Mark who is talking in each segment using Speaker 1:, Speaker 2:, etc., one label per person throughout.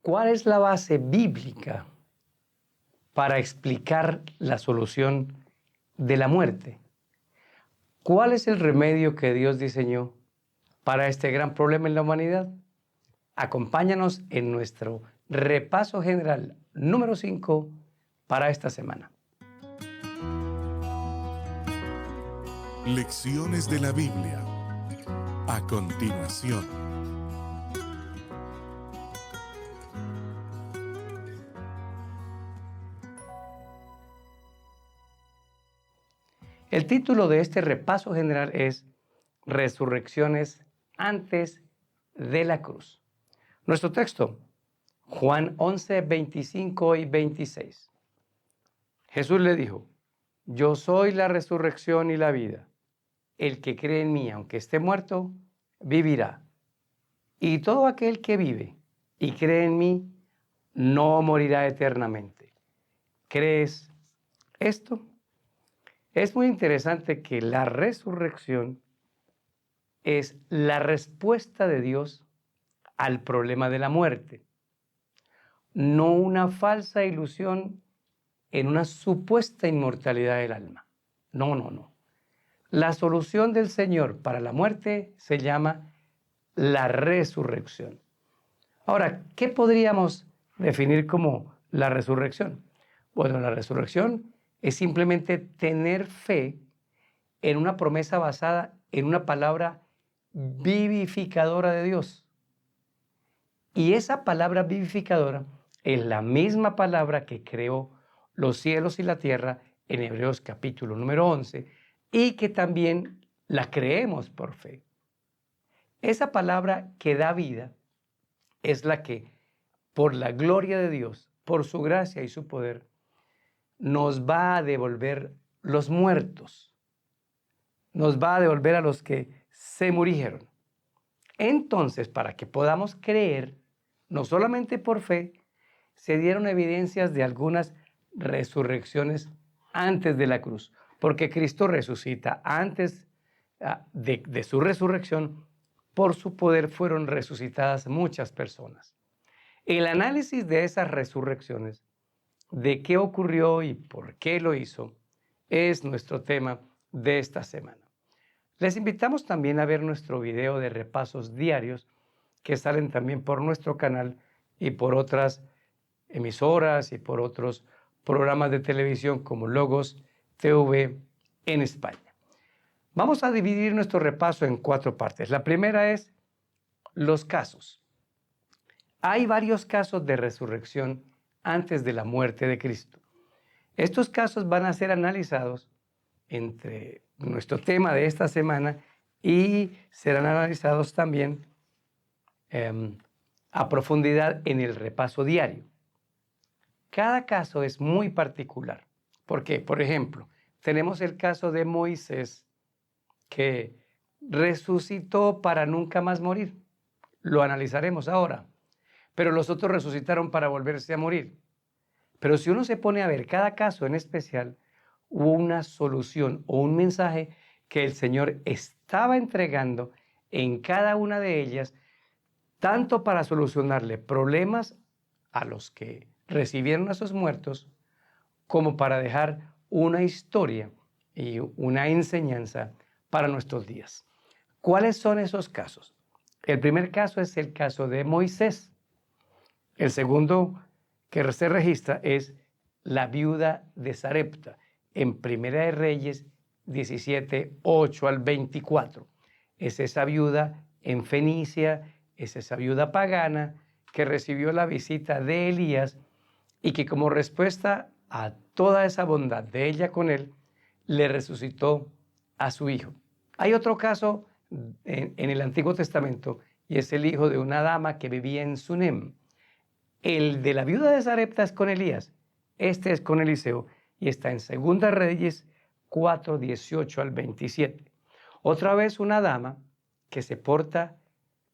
Speaker 1: ¿Cuál es la base bíblica para explicar la solución de la muerte? ¿Cuál es el remedio que Dios diseñó para este gran problema en la humanidad? Acompáñanos en nuestro repaso general número 5 para esta semana.
Speaker 2: Lecciones de la Biblia. A continuación.
Speaker 1: El título de este repaso general es Resurrecciones antes de la cruz. Nuestro texto, Juan 11, 25 y 26. Jesús le dijo: Yo soy la resurrección y la vida. El que cree en mí, aunque esté muerto, vivirá. Y todo aquel que vive y cree en mí, no morirá eternamente. ¿Crees esto? Es muy interesante que la resurrección es la respuesta de Dios al problema de la muerte, no una falsa ilusión en una supuesta inmortalidad del alma. No. La solución del Señor para la muerte se llama la resurrección. Ahora, ¿qué podríamos definir como la resurrección? Bueno, la resurrección es simplemente tener fe en una promesa basada en una palabra vivificadora de Dios. Y esa palabra vivificadora es la misma palabra que creó los cielos y la tierra en Hebreos capítulo número 11 y que también la creemos por fe. Esa palabra que da vida es la que, por la gloria de Dios, por su gracia y su poder, nos va a devolver los muertos, nos va a devolver a los que se murieron. Entonces, para que podamos creer, no solamente por fe, se dieron evidencias de algunas resurrecciones antes de la cruz, porque Cristo resucita antes de su resurrección. Por su poder fueron resucitadas muchas personas. El análisis de esas resurrecciones, de qué ocurrió y por qué lo hizo, es nuestro tema de esta semana. Les invitamos también a ver nuestro video de repasos diarios que salen también por nuestro canal y por otras emisoras y por otros programas de televisión como Logos TV en España. Vamos a dividir nuestro repaso en 4 partes. La primera es los casos. Hay varios casos de resurrección antes de la muerte de Cristo. Estos casos van a ser analizados entre nuestro tema de esta semana y serán analizados también a profundidad en el repaso diario. Cada caso es muy particular. ¿Por qué? Por ejemplo, tenemos el caso de Moisés, que resucitó para nunca más morir. Lo analizaremos ahora. Pero los otros resucitaron para volverse a morir. Pero si uno se pone a ver cada caso en especial, hubo una solución o un mensaje que el Señor estaba entregando en cada una de ellas, tanto para solucionarle problemas a los que recibieron a sus muertos, como para dejar una historia y una enseñanza para nuestros días. ¿Cuáles son esos casos? El primer caso es el caso de Moisés. El segundo que se registra es la viuda de Sarepta en Primera de Reyes 17, 8 al 24. Es esa viuda en Fenicia, es esa viuda pagana que recibió la visita de Elías y que como respuesta a toda esa bondad de ella con él, le resucitó a su hijo. Hay otro caso en el Antiguo Testamento y es el hijo de una dama que vivía en Sunem. El de la viuda de Sarepta es con Elías, este es con Eliseo y está en Segunda Reyes 4, 18 al 27. Otra vez una dama que se porta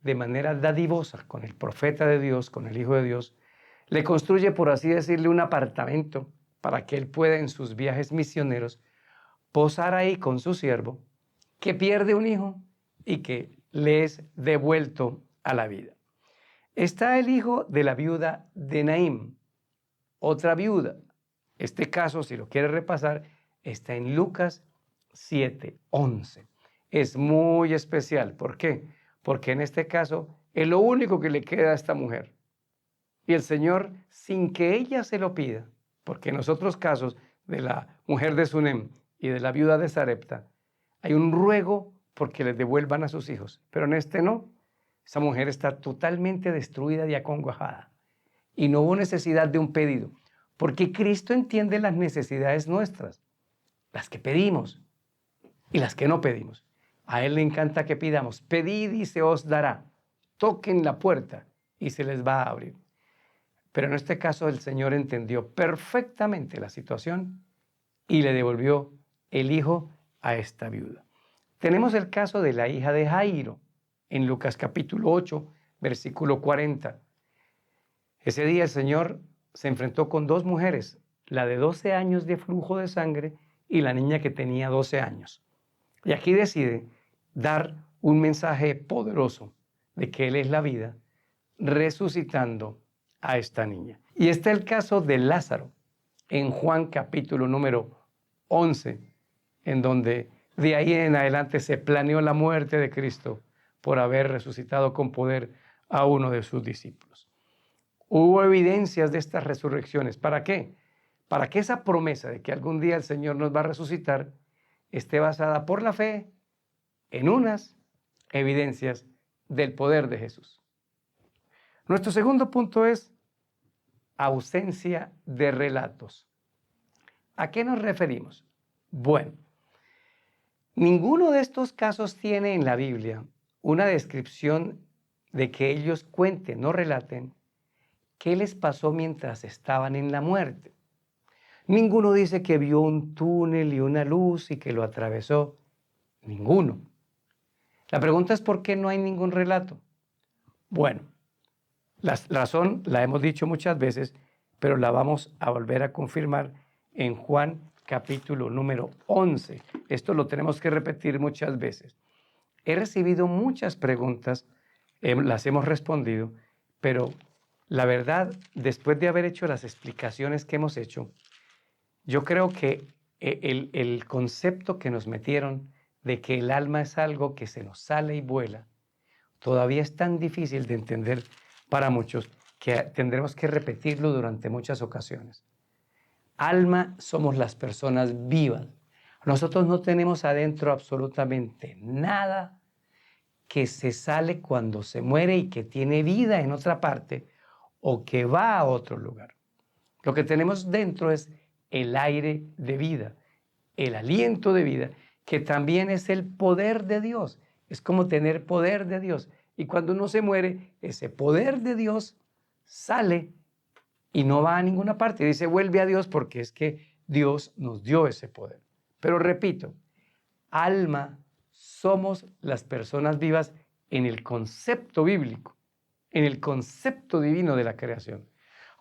Speaker 1: de manera dadivosa con el profeta de Dios, con el Hijo de Dios, le construye, por así decirle, un apartamento para que él pueda en sus viajes misioneros posar ahí con su siervo, que pierde un hijo y que le es devuelto a la vida. Está el hijo de la viuda de Naim, otra viuda. Este caso, si lo quiere repasar, está en Lucas 7:11. Es muy especial. ¿Por qué? Porque en este caso es lo único que le queda a esta mujer. Y el Señor, sin que ella se lo pida, porque en los otros casos de la mujer de Sunem y de la viuda de Sarepta, hay un ruego porque les devuelvan a sus hijos, pero en este no. Esa mujer está totalmente destruida y acongojada. Y no hubo necesidad de un pedido, porque Cristo entiende las necesidades nuestras, las que pedimos y las que no pedimos. A Él le encanta que pidamos, pedid y se os dará, toquen la puerta y se les va a abrir. Pero en este caso el Señor entendió perfectamente la situación y le devolvió el hijo a esta viuda. Tenemos el caso de la hija de Jairo en Lucas capítulo 8, versículo 40. Ese día el Señor se enfrentó con dos mujeres, la de 12 años de flujo de sangre y la niña que tenía 12 años. Y aquí decide dar un mensaje poderoso de que Él es la vida, resucitando a esta niña. Y está el caso de Lázaro en Juan capítulo número 11, en donde de ahí en adelante se planeó la muerte de Cristo por haber resucitado con poder a uno de sus discípulos. Hubo evidencias de estas resurrecciones. ¿Para qué? Para que esa promesa de que algún día el Señor nos va a resucitar esté basada por la fe en unas evidencias del poder de Jesús. Nuestro segundo punto es ausencia de relatos. ¿A qué nos referimos? Bueno, ninguno de estos casos tiene en la Biblia una descripción de que ellos cuenten o relaten qué les pasó mientras estaban en la muerte. Ninguno dice que vio un túnel y una luz y que lo atravesó. Ninguno. La pregunta es ¿por qué no hay ningún relato? Bueno, la razón la hemos dicho muchas veces, pero la vamos a volver a confirmar en Juan capítulo número 11. Esto lo tenemos que repetir muchas veces. He recibido muchas preguntas, las hemos respondido, pero la verdad, después de haber hecho las explicaciones que hemos hecho, yo creo que el concepto que nos metieron de que el alma es algo que se nos sale y vuela, todavía es tan difícil de entender para muchos que tendremos que repetirlo durante muchas ocasiones. Alma somos las personas vivas. Nosotros no tenemos adentro absolutamente nada que se sale cuando se muere y que tiene vida en otra parte o que va a otro lugar. Lo que tenemos dentro es el aire de vida, el aliento de vida, que también es el poder de Dios. Es como tener poder de Dios. Y cuando uno se muere, ese poder de Dios sale y no va a ninguna parte. Dice, vuelve a Dios porque es que Dios nos dio ese poder. Pero repito, alma somos las personas vivas en el concepto bíblico, en el concepto divino de la creación.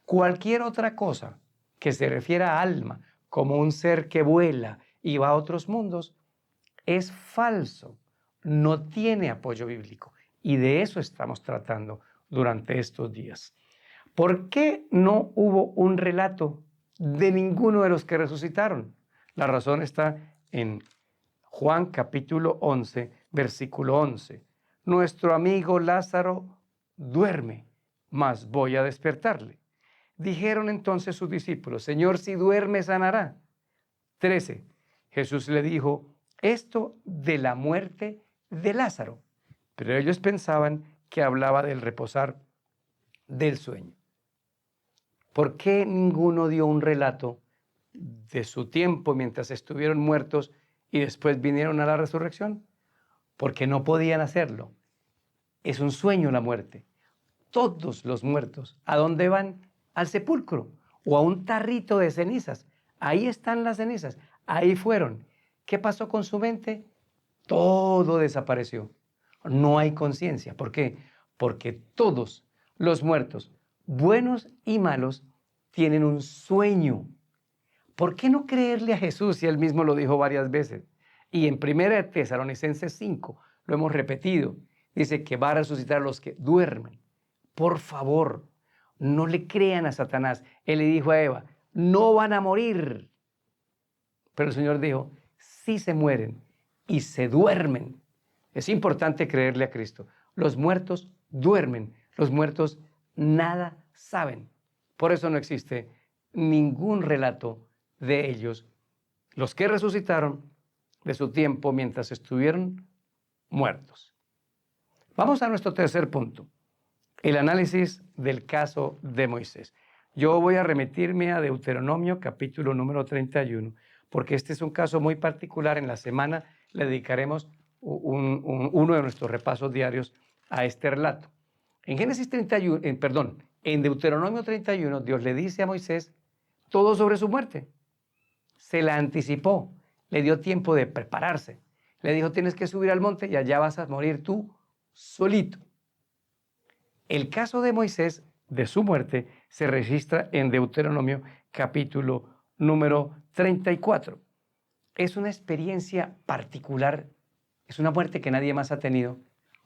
Speaker 1: Cualquier otra cosa que se refiera a alma como un ser que vuela y va a otros mundos es falso, no tiene apoyo bíblico. Y de eso estamos tratando durante estos días. ¿Por qué no hubo un relato de ninguno de los que resucitaron? La razón está en Juan capítulo 11, versículo 11. Nuestro amigo Lázaro duerme, mas voy a despertarle. Dijeron entonces sus discípulos, Señor, si duerme, sanará. 13. Jesús le dijo, esto de la muerte de Lázaro. Pero ellos pensaban que hablaba del reposar del sueño. ¿Por qué ninguno dio un relato de su tiempo mientras estuvieron muertos y después vinieron a la resurrección? Porque no podían hacerlo. Es un sueño la muerte. Todos los muertos, ¿a dónde van? Al sepulcro o a un tarrito de cenizas. Ahí están las cenizas, ahí fueron. ¿Qué pasó con su mente? Todo desapareció. No hay conciencia. ¿Por qué? Porque todos los muertos, buenos y malos, tienen un sueño. ¿Por qué no creerle a Jesús si Él mismo lo dijo varias veces? Y en 1 Tesalonicenses 5 lo hemos repetido. Dice que va a resucitar a los que duermen. Por favor, no le crean a Satanás. Él le dijo a Eva, no van a morir. Pero el Señor dijo, sí se mueren y se duermen. Es importante creerle a Cristo. Los muertos duermen, los muertos nada saben. Por eso no existe ningún relato de ellos, los que resucitaron de su tiempo mientras estuvieron muertos. Vamos a nuestro tercer punto, el análisis del caso de Moisés. Yo voy a remitirme a Deuteronomio capítulo número 31, porque este es un caso muy particular. En la semana le dedicaremos uno de nuestros repasos diarios a este relato. En en Deuteronomio 31, Dios le dice a Moisés todo sobre su muerte. Se la anticipó, le dio tiempo de prepararse. Le dijo, tienes que subir al monte y allá vas a morir tú solito. El caso de Moisés, de su muerte, se registra en Deuteronomio capítulo número 34. Es una experiencia particular, es una muerte que nadie más ha tenido.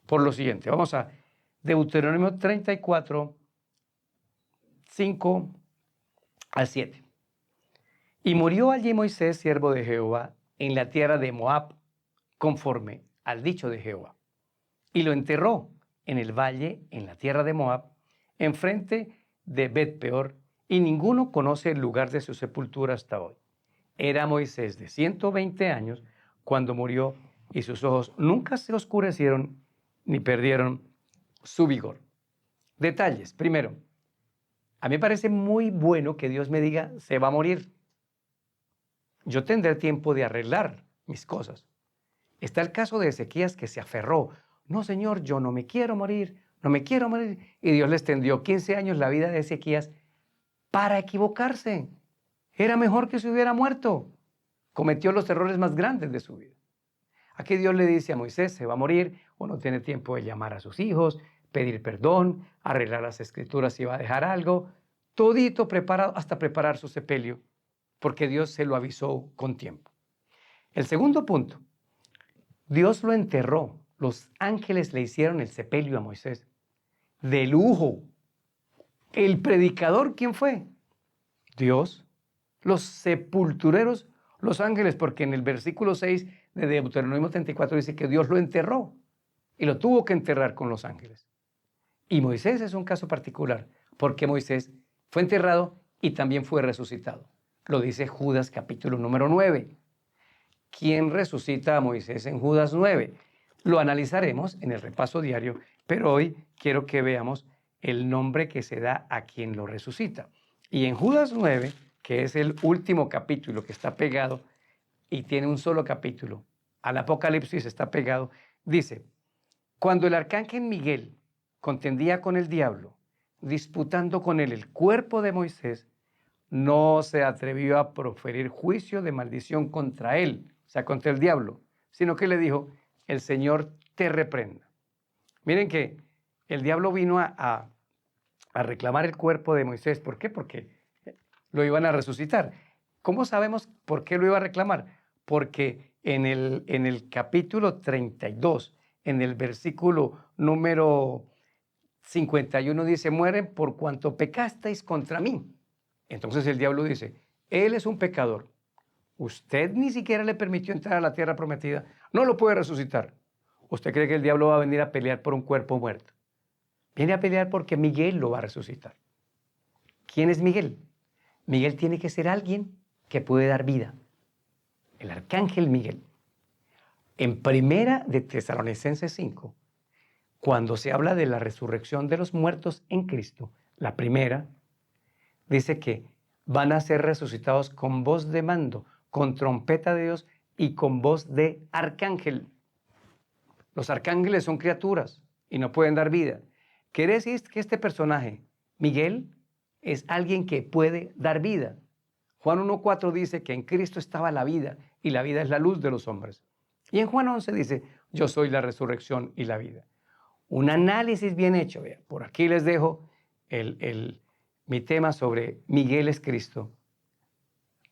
Speaker 1: Por lo siguiente, vamos a Deuteronomio 34, 5 al 7. Y murió allí Moisés, siervo de Jehová, en la tierra de Moab, conforme al dicho de Jehová. Y lo enterró en el valle, en la tierra de Moab, enfrente de Bet-peor, y ninguno conoce el lugar de su sepultura hasta hoy. Era Moisés de 120 años cuando murió, y sus ojos nunca se oscurecieron ni perdieron su vigor. Detalles. Primero, a mí me parece muy bueno que Dios me diga, se va a morir. Yo tendré tiempo de arreglar mis cosas. Está el caso de Ezequías, que se aferró. No, Señor, yo no me quiero morir, no me quiero morir. Y Dios le extendió 15 años la vida de Ezequías para equivocarse. Era mejor que se hubiera muerto. Cometió los errores más grandes de su vida. Aquí Dios le dice a Moisés, se va a morir, o no tiene tiempo de llamar a sus hijos, pedir perdón, arreglar las escrituras si va a dejar algo, todito preparado, hasta preparar su sepelio, porque Dios se lo avisó con tiempo. El segundo punto, Dios lo enterró. Los ángeles le hicieron el sepelio a Moisés. De lujo. ¿El predicador quién fue? Dios. Los sepultureros, los ángeles, porque en el versículo 6 de Deuteronomio 34 dice que Dios lo enterró y lo tuvo que enterrar con los ángeles. Y Moisés es un caso particular, porque Moisés fue enterrado y también fue resucitado. Lo dice Judas capítulo número 9. ¿Quién resucita a Moisés en Judas 9? Lo analizaremos en el repaso diario, pero hoy quiero que veamos el nombre que se da a quien lo resucita. Y en Judas 9, que es el último capítulo que está pegado y tiene un solo capítulo, al Apocalipsis está pegado, dice, cuando el arcángel Miguel contendía con el diablo, disputando con él el cuerpo de Moisés, no se atrevió a proferir juicio de maldición contra él, o sea, contra el diablo, sino que le dijo, el Señor te reprenda. Miren que el diablo vino a reclamar el cuerpo de Moisés. ¿Por qué? Porque lo iban a resucitar. ¿Cómo sabemos por qué lo iba a reclamar? Porque en el capítulo 32, en el versículo número 51 dice, mueren por cuanto pecasteis contra mí. Entonces el diablo dice, él es un pecador. Usted ni siquiera le permitió entrar a la tierra prometida. No lo puede resucitar. ¿Usted cree que el diablo va a venir a pelear por un cuerpo muerto? Viene a pelear porque Miguel lo va a resucitar. ¿Quién es Miguel? Miguel tiene que ser alguien que puede dar vida. El arcángel Miguel. En Primera de Tesalonicenses 5, cuando se habla de la resurrección de los muertos en Cristo, la primera, dice que van a ser resucitados con voz de mando, con trompeta de Dios y con voz de arcángel. Los arcángeles son criaturas y no pueden dar vida. Quiere decir que este personaje, Miguel, es alguien que puede dar vida. Juan 1.4 dice que en Cristo estaba la vida y la vida es la luz de los hombres. Y en Juan 11 dice, yo soy la resurrección y la vida. Un análisis bien hecho. Vea, por aquí les dejo mi tema sobre Miguel es Cristo.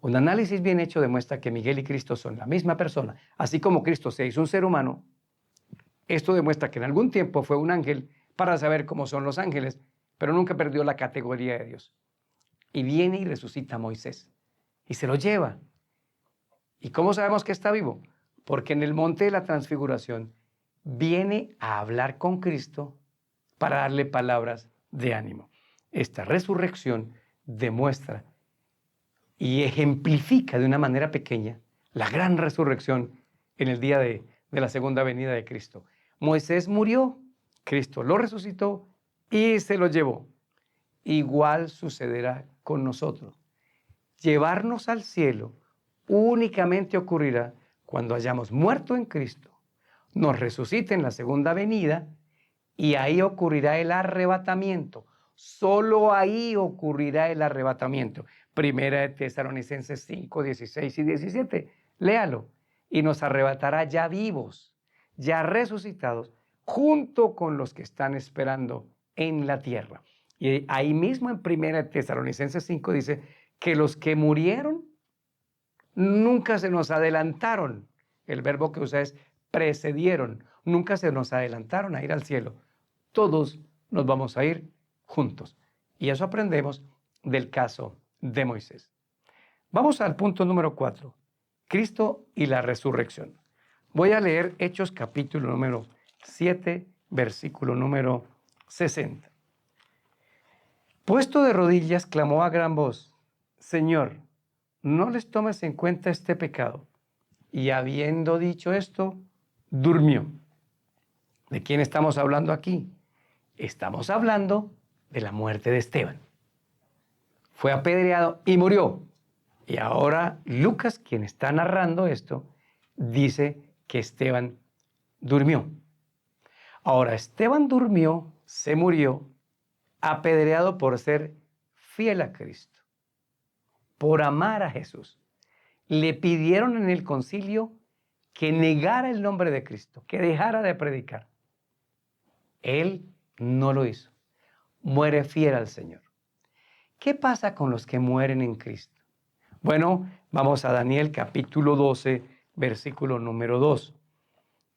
Speaker 1: Un análisis bien hecho demuestra que Miguel y Cristo son la misma persona. Así como Cristo se hizo un ser humano, esto demuestra que en algún tiempo fue un ángel para saber cómo son los ángeles. pero nunca perdió la categoría de Dios. Y viene y resucita a Moisés y se lo lleva. ¿Y cómo sabemos que está vivo? Porque en el monte de la transfiguración viene a hablar con Cristo para darle palabras de ánimo. Esta resurrección demuestra y ejemplifica de una manera pequeña la gran resurrección en el día de la segunda venida de Cristo. Moisés murió, Cristo lo resucitó y se lo llevó. Igual sucederá con nosotros. Llevarnos al cielo únicamente ocurrirá cuando hayamos muerto en Cristo, nos resucite en la segunda venida y ahí ocurrirá el arrebatamiento. Solo ahí ocurrirá el arrebatamiento. Primera de Tesalonicenses 5, 16 y 17. Léalo. Y nos arrebatará ya vivos, ya resucitados, junto con los que están esperando en la tierra. Y ahí mismo en Primera de Tesalonicenses 5 dice que los que murieron nunca se nos adelantaron. El verbo que usa es precedieron. Nunca se nos adelantaron a ir al cielo. Todos nos vamos a ir juntos. Y eso aprendemos del caso de Moisés. Vamos al punto número 4. Cristo y la resurrección. Voy a leer Hechos capítulo número 7, versículo número 60. Puesto de rodillas, clamó a gran voz: Señor, no les tomes en cuenta este pecado. Y habiendo dicho esto, durmió. ¿De quién estamos hablando aquí? Estamos hablando de la muerte de Esteban. Fue apedreado y murió. Y ahora Lucas, quien está narrando esto, dice que Esteban durmió. Ahora, Esteban durmió, se murió, apedreado por ser fiel a Cristo, por amar a Jesús. Le pidieron en el concilio que negara el nombre de Cristo, que dejara de predicar. Él no lo hizo. Muere fiel al Señor. ¿Qué pasa con los que mueren en Cristo? Bueno, vamos a Daniel capítulo 12, versículo número 2.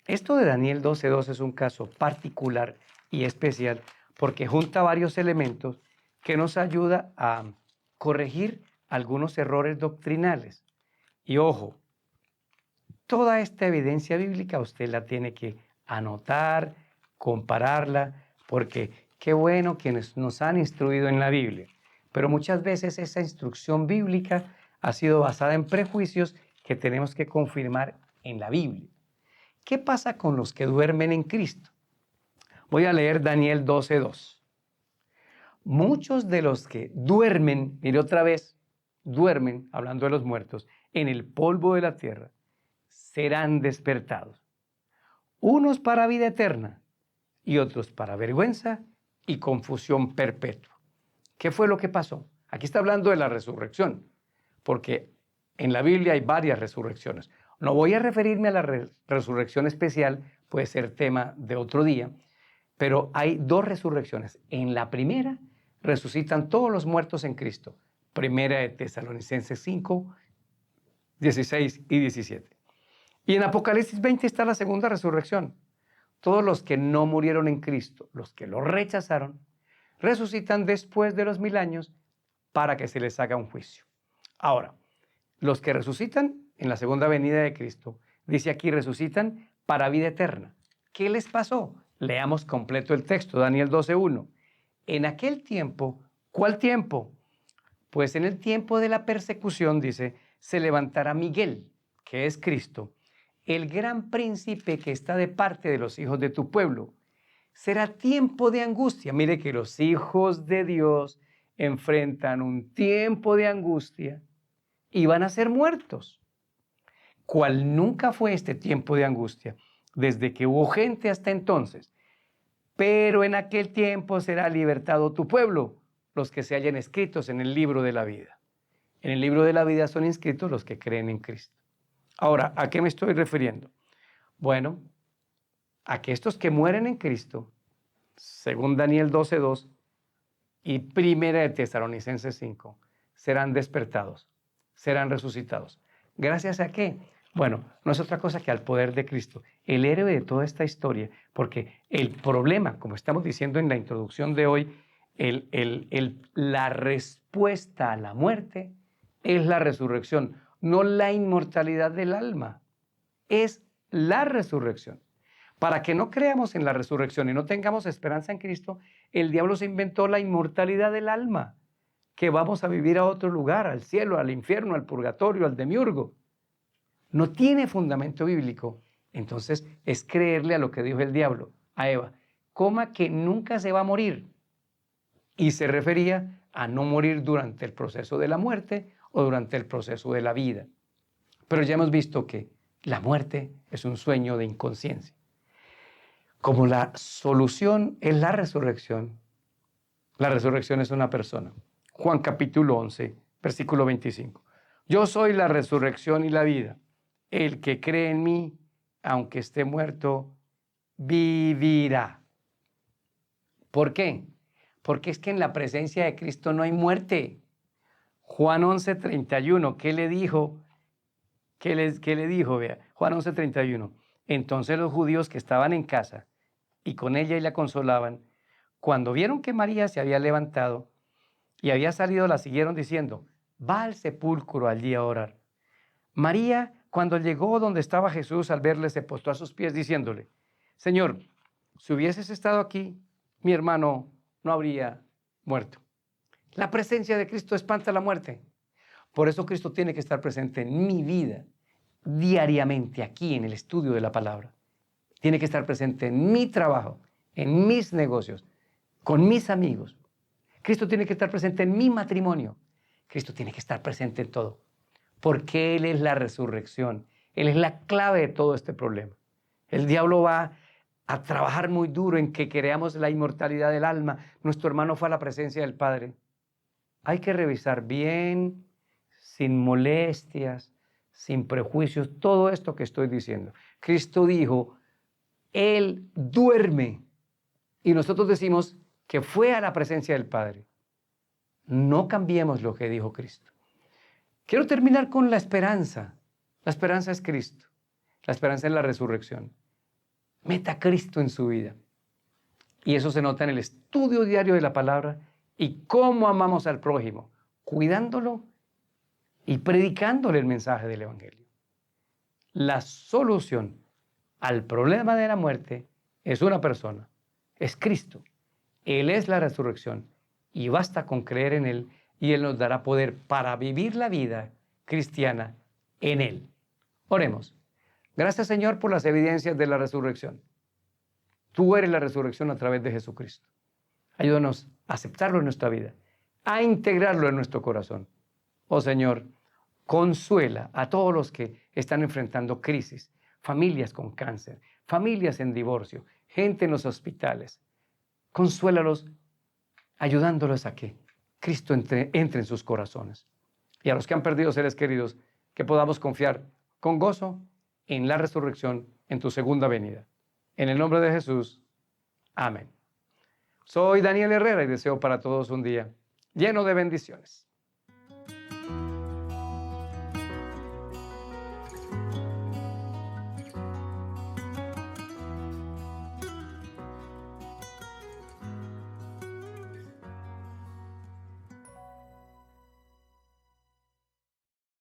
Speaker 1: Esto de Daniel 12:2 es un caso particular y especial porque junta varios elementos que nos ayuda a corregir algunos errores doctrinales. Y ojo, toda esta evidencia bíblica usted la tiene que anotar, compararla, porque qué bueno quienes nos han instruido en la Biblia. Pero muchas veces esa instrucción bíblica ha sido basada en prejuicios que tenemos que confirmar en la Biblia. ¿Qué pasa con los que duermen en Cristo? Voy a leer Daniel 12:2. Muchos de los que duermen, mire otra vez, duermen, hablando de los muertos, en el polvo de la tierra, serán despertados. Unos para vida eterna y otros para vergüenza y confusión perpetua. ¿Qué fue lo que pasó? Aquí está hablando de la resurrección, porque en la Biblia hay varias resurrecciones. No voy a referirme a la resurrección especial, puede ser tema de otro día, pero hay dos resurrecciones. En la primera resucitan todos los muertos en Cristo. Primera de Tesalonicenses 5, 16 y 17. Y en Apocalipsis 20 está la segunda resurrección. Todos los que no murieron en Cristo, los que lo rechazaron, resucitan después de los 1000 años para que se les haga un juicio. Ahora, los que resucitan en la segunda venida de Cristo, dice aquí, resucitan para vida eterna. ¿Qué les pasó? Leamos completo el texto, Daniel 12:1. En aquel tiempo, ¿cuál tiempo? Pues en el tiempo de la persecución, dice, se levantará Miguel, que es Cristo, el gran príncipe que está de parte de los hijos de tu pueblo. Será tiempo de angustia. Mire que los hijos de Dios enfrentan un tiempo de angustia y van a ser muertos. ¿Cuál nunca fue este tiempo de angustia? Desde que hubo gente hasta entonces. Pero en aquel tiempo será libertado tu pueblo, los que se hallen escritos en el libro de la vida. En el libro de la vida son inscritos los que creen en Cristo. Ahora, ¿a qué me estoy refiriendo? Bueno, a que estos que mueren en Cristo, según Daniel 12:2 y Primera de Tesalonicenses 5, serán despertados, serán resucitados. ¿Gracias a qué? Bueno, no es otra cosa que al poder de Cristo, el héroe de toda esta historia, porque el problema, como estamos diciendo en la introducción de hoy, la respuesta a la muerte es la resurrección, no la inmortalidad del alma, es la resurrección. Para que no creamos en la resurrección y no tengamos esperanza en Cristo, el diablo se inventó la inmortalidad del alma, que vamos a vivir a otro lugar, al cielo, al infierno, al purgatorio, al demiurgo. No tiene fundamento bíblico. Entonces es creerle a lo que dijo el diablo a Eva: coma que nunca se va a morir. Y se refería a no morir durante el proceso de la muerte o durante el proceso de la vida. Pero ya hemos visto que la muerte es un sueño de inconsciencia. Como la solución es la resurrección es una persona. Juan capítulo 11, versículo 25. Yo soy la resurrección y la vida. El que cree en mí, aunque esté muerto, vivirá. ¿Por qué? Porque es que en la presencia de Cristo no hay muerte. Juan 11, 31, ¿qué le dijo? ¿Qué le dijo? Vea, Juan 11, 31. Entonces los judíos que estaban en casa y con ella y la consolaban, cuando vieron que María se había levantado y había salido, la siguieron diciendo: va al sepulcro allí a orar. María, cuando llegó donde estaba Jesús, al verle, se postró a sus pies diciéndole: Señor, si hubieses estado aquí, mi hermano no habría muerto. La presencia de Cristo espanta la muerte. Por eso Cristo tiene que estar presente en mi vida diariamente, aquí en el estudio de la palabra. Tiene que estar presente en mi trabajo, en mis negocios, con mis amigos. Cristo tiene que estar presente en mi matrimonio. Cristo tiene que estar presente en todo, porque Él es la resurrección. Él es la clave de todo este problema. El diablo va a trabajar muy duro en que creamos la inmortalidad del alma. Nuestro hermano fue a la presencia del Padre. Hay que revisar bien, sin molestias, sin prejuicios, todo esto que estoy diciendo. Cristo dijo: Él duerme. Y nosotros decimos que fue a la presencia del Padre. No cambiemos lo que dijo Cristo. Quiero terminar con la esperanza. La esperanza es Cristo. La esperanza es la resurrección. Meta a Cristo en su vida. Y eso se nota en el estudio diario de la palabra y cómo amamos al prójimo, cuidándolo y predicándole el mensaje del Evangelio. La solución al problema de la muerte es una persona, es Cristo. Él es la resurrección y basta con creer en Él y Él nos dará poder para vivir la vida cristiana en Él. Oremos. Gracias, Señor, por las evidencias de la resurrección. Tú eres la resurrección a través de Jesucristo. Ayúdanos a aceptarlo en nuestra vida, a integrarlo en nuestro corazón. Oh Señor, consuela a todos los que están enfrentando crisis, familias con cáncer, familias en divorcio, gente en los hospitales. Consuélalos ayudándolos a que Cristo entre en sus corazones. Y a los que han perdido seres queridos, que podamos confiar con gozo en la resurrección, en tu segunda venida. En el nombre de Jesús. Amén. Soy Daniel Herrera y deseo para todos un día lleno de bendiciones.